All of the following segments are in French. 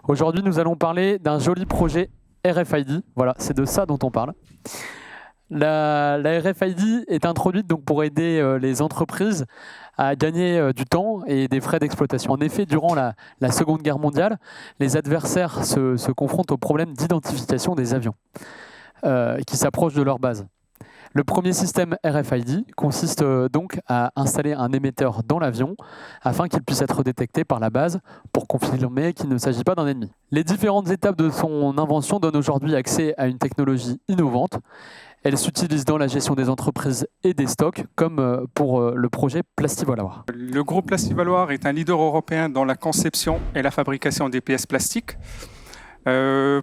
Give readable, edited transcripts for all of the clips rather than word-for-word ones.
Aujourd'hui, nous allons parler d'un joli projet RFID. Voilà, c'est de ça dont on parle. La RFID est introduite donc pour aider les entreprises à gagner du temps et des frais d'exploitation. En effet, durant la Seconde Guerre mondiale, les adversaires se confrontent au problème d'identification des avions qui s'approchent de leur base. Le premier système RFID consiste donc à installer un émetteur dans l'avion afin qu'il puisse être détecté par la base pour confirmer qu'il ne s'agit pas d'un ennemi. Les différentes étapes de son invention donnent aujourd'hui accès à une technologie innovante. Elle s'utilise dans la gestion des entreprises et des stocks, comme pour le projet Plastivaloir. Le groupe Plastivaloir est un leader européen dans la conception et la fabrication des pièces plastiques.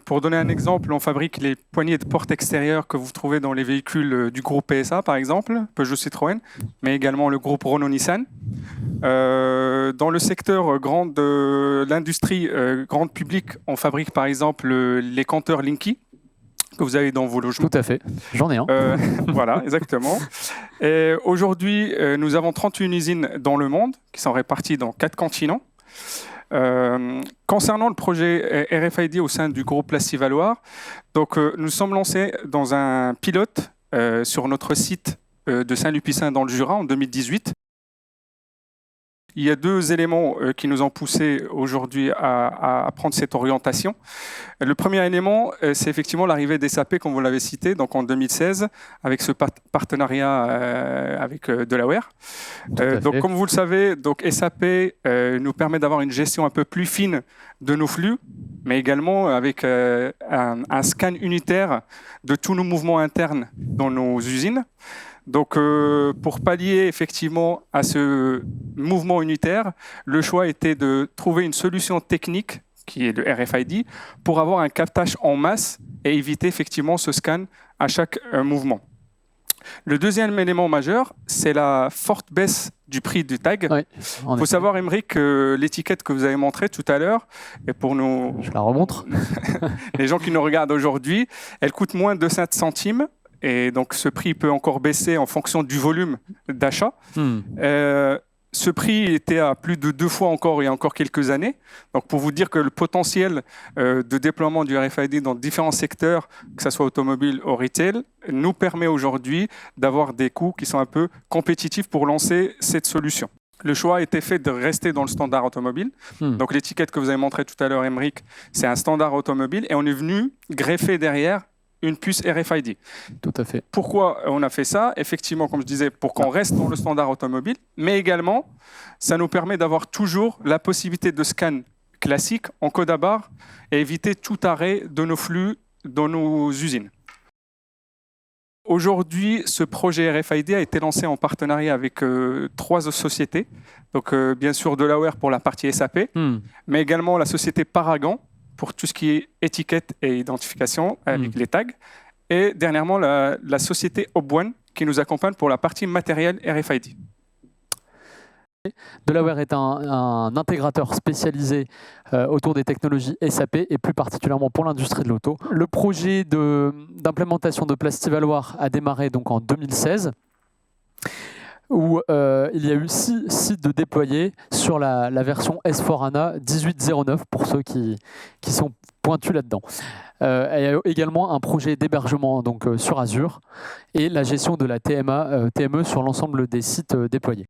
Pour donner un exemple, on fabrique les poignées de porte extérieures que vous trouvez dans les véhicules du groupe PSA, par exemple, Peugeot Citroën, mais également le groupe Renault-Nissan. Dans le secteur de l'industrie grande publique, on fabrique par exemple les compteurs Linky, que vous avez dans vos logements. Tout à fait, j'en ai un. Voilà, exactement. Aujourd'hui, nous avons 31 usines dans le monde, qui sont réparties dans 4 continents. Concernant le projet RFID au sein du groupe Plastivaloir, donc nous sommes lancés dans un pilote sur notre site de Saint-Lupicin dans le Jura en 2018. Il y a 2 éléments qui nous ont poussés aujourd'hui à prendre cette orientation. Le premier élément, c'est effectivement l'arrivée d'SAP, comme vous l'avez cité, donc en 2016, avec ce partenariat avec Delaware. Donc, comme vous le savez, donc SAP nous permet d'avoir une gestion un peu plus fine de nos flux, mais également avec un scan unitaire de tous nos mouvements internes dans nos usines. Donc, pour pallier effectivement à ce mouvement unitaire, le choix était de trouver une solution technique, qui est le RFID, pour avoir un captage en masse et éviter effectivement ce scan à chaque mouvement. Le deuxième élément majeur, c'est la forte baisse du prix du tag. Oui, il faut savoir, Émeric, que l'étiquette que vous avez montrée tout à l'heure, et pour nous, je la remontre. Les gens qui nous regardent aujourd'hui, elle coûte moins de 7 centimes. Et donc, ce prix peut encore baisser en fonction du volume d'achat. Ce prix était à plus de 2 fois encore il y a encore quelques années. Donc, pour vous dire que le potentiel de déploiement du RFID dans différents secteurs, que ce soit automobile ou retail, nous permet aujourd'hui d'avoir des coûts qui sont un peu compétitifs pour lancer cette solution. Le choix a été fait de rester dans le standard automobile. Donc, l'étiquette que vous avez montrée tout à l'heure, Émeric, c'est un standard automobile. Et on est venu greffer derrière une puce RFID. Tout à fait. Pourquoi on a fait ça? Effectivement, comme je disais, pour qu'on reste dans le standard automobile, mais également, ça nous permet d'avoir toujours la possibilité de scan classique en code à barre et éviter tout arrêt de nos flux dans nos usines. Aujourd'hui, ce projet RFID a été lancé en partenariat avec 3 sociétés. Donc, bien sûr, Delaware pour la partie SAP, mais également la société Paragon, pour tout ce qui est étiquette et identification avec les tags. Et dernièrement, la société Obone qui nous accompagne pour la partie matériel RFID. Delaware est un intégrateur spécialisé autour des technologies SAP et plus particulièrement pour l'industrie de l'auto. Le projet d'implémentation de Plastivaloir a démarré donc en 2016. Où il y a eu 6 sites de déployés sur la version S4HANA 18.09 pour ceux qui sont pointus là-dedans. Il y a également un projet d'hébergement donc, sur Azure et la gestion de la TME sur l'ensemble des sites déployés.